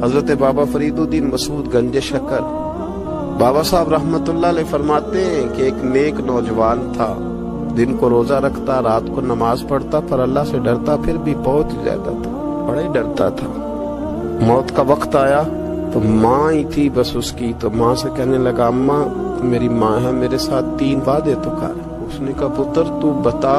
حضرت بابا فریدالدین مسعود گنج شکر بابا صاحب رحمتullah علیہ فرماتے ہیں کہ ایک نیک نوجوان تھا، دن کو روزہ رکھتا، رات کو نماز پڑھتا، پر اللہ سے ڈرتا پھر بھی بہت زیادہ تھا، بڑا ہی ڈرتا تھا۔ موت کا وقت آیا تو ماں ہی تھی بس اس کی، تو ماں سے کہنے لگا اماں میری ماں ہے، میرے ساتھ 3 وعدے تو کر۔ اس نے کہا پتر تو بتا،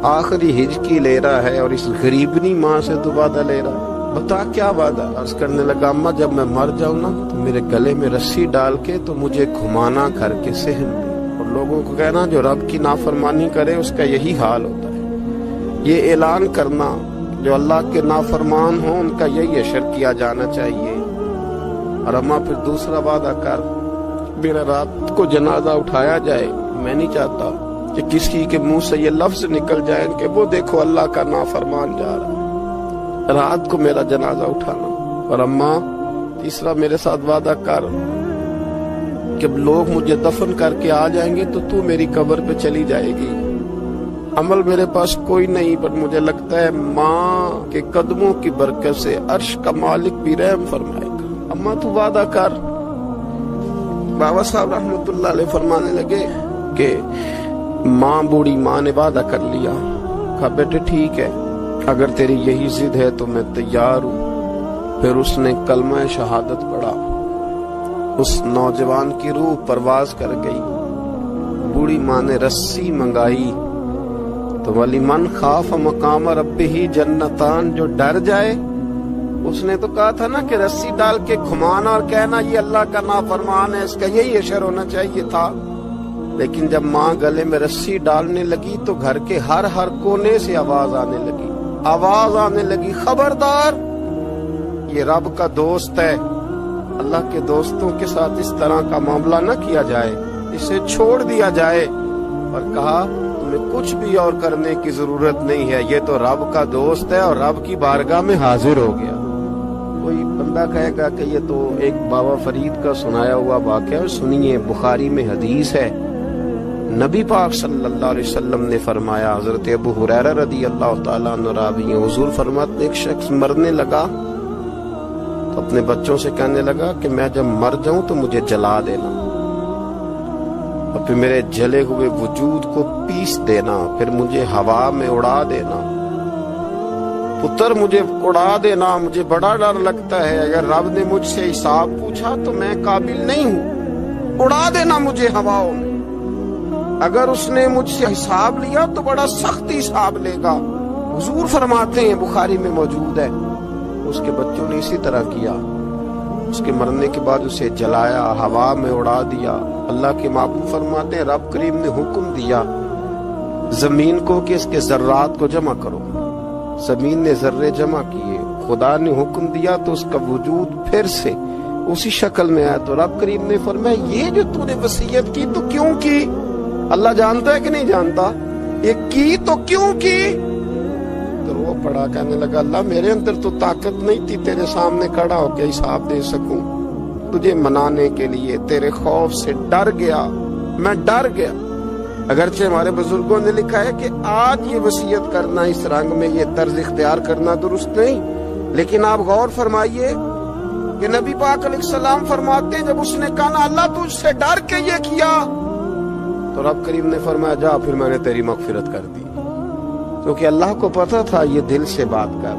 آخری ہجکی لے رہا ہے اور اس غریبنی ماں سے تو وعدہ لے رہا، بتا کیا وعدہ؟ عرض کرنے لگا اماں جب میں مر جاؤں نا تو میرے گلے میں رسی ڈال کے تو مجھے گھمانا گھر کے صحن میں، اور لوگوں کو کہنا جو رب کی نافرمانی کرے اس کا یہی حال ہوتا ہے۔ یہ اعلان کرنا جو اللہ کے نافرمان ہوں ان کا یہی اشر کیا جانا چاہیے۔ اور اماں پھر دوسرا وعدہ کر، میرا رات کو جنازہ اٹھایا جائے، میں نہیں چاہتا کہ کسی کے منہ سے یہ لفظ نکل جائے کہ وہ دیکھو اللہ کا نافرمان جا رہا ہے، رات کو میرا جنازہ اٹھانا۔ اور اماں تیسرا میرے ساتھ وعدہ کر کہ لوگ مجھے دفن کر کے آ جائیں گے تو میری قبر پہ چلی جائے گی۔ عمل میرے پاس کوئی نہیں، پر مجھے لگتا ہے ماں کے قدموں کی برکت سے عرش کا مالک بھی رحم فرمائے گا، اماں تو وعدہ کر۔ بابا صاحب رحمتullah علیہ فرمانے لگے کہ ماں بوڑھی ماں نے وعدہ کر لیا۔ کہا بیٹے ٹھیک ہے، اگر تیری یہی ضد ہے تو میں تیار ہوں۔ پھر اس نے کلمہ شہادت پڑھا، اس نوجوان کی روح پرواز کر گئی۔ بوڑھی ماں نے رسی منگائی تو وَلِمَنْ خَافَ مَقَامَ رَبِّهِ جَنَّتَانِ، جو ڈر جائے، اس نے تو کہا تھا نا کہ رسی ڈال کے گھمانا اور کہنا یہ اللہ کا نافرمان ہے، اس کا یہی اشر ہونا چاہیے تھا۔ لیکن جب ماں گلے میں رسی ڈالنے لگی تو گھر کے ہر کونے سے آواز آنے لگی خبردار یہ رب کا دوست ہے، اللہ کے دوستوں کے ساتھ اس طرح کا معاملہ نہ کیا جائے، اسے چھوڑ دیا جائے۔ اور کہا تمہیں کچھ بھی اور کرنے کی ضرورت نہیں ہے، یہ تو رب کا دوست ہے اور رب کی بارگاہ میں حاضر ہو گیا۔ کوئی بندہ کہے گا کہ یہ تو ایک بابا فرید کا سنایا ہوا واقعہ ہے، سنیے، بخاری میں حدیث ہے، نبی پاک صلی اللہ علیہ وسلم نے فرمایا، حضرت ابو ہریرہ رضی اللہ تعالیٰ عنہ راوی ہیں، حضور فرماتے ایک شخص مرنے لگا تو اپنے بچوں سے کہنے لگا کہ میں جب مر جاؤں تو مجھے جلا دینا، اور پھر میرے جلے ہوئے وجود کو پیس دینا، پھر مجھے ہوا میں اڑا دینا۔ پتر مجھے اڑا دینا، مجھے بڑا ڈر لگتا ہے، اگر رب نے مجھ سے حساب پوچھا تو میں قابل نہیں ہوں، اڑا دینا مجھے ہواؤں میں۔ اگر اس نے مجھ سے حساب لیا تو بڑا سخت حساب لے گا۔ حضور فرماتے ہیں، بخاری میں موجود ہے، اس کے بچوں نے اسی طرح کیا، اس کے مرنے کے بعد اسے جلایا، ہوا میں اڑا دیا۔ اللہ کے محبوب فرماتے ہیں رب کریم نے حکم دیا زمین کو کہ اس کے ذرات کو جمع کرو، زمین نے ذرے جمع کیے، خدا نے حکم دیا تو اس کا وجود پھر سے اسی شکل میں آیا۔ تو رب کریم نے فرمایا یہ جو تو نے وصیت کی تو کیوں کی؟ اللہ جانتا ہے کہ نہیں جانتا؟ یہ کی تو کیوں کی؟ تو وہ پڑا کہنے لگا اللہ میرے اندر تو طاقت نہیں تھی تیرے سامنے کھڑا ہو کے حساب دے سکوں، تجھے منانے کے لیے تیرے خوف سے ڈر گیا، میں ڈر گیا۔ اگرچہ ہمارے بزرگوں نے لکھا ہے کہ آج یہ وصیت کرنا، اس رنگ میں یہ طرز اختیار کرنا درست نہیں، لیکن آپ غور فرمائیے کہ نبی پاک علیہ السلام فرماتے ہیں جب اس نے کہا نا اللہ تجھ سے ڈر کے یہ کیا، تو رب کریم نے فرمایا جا پھر میں نے تیری مغفرت کر دی، کیونکہ اللہ کو پتا تھا یہ دل سے بات کر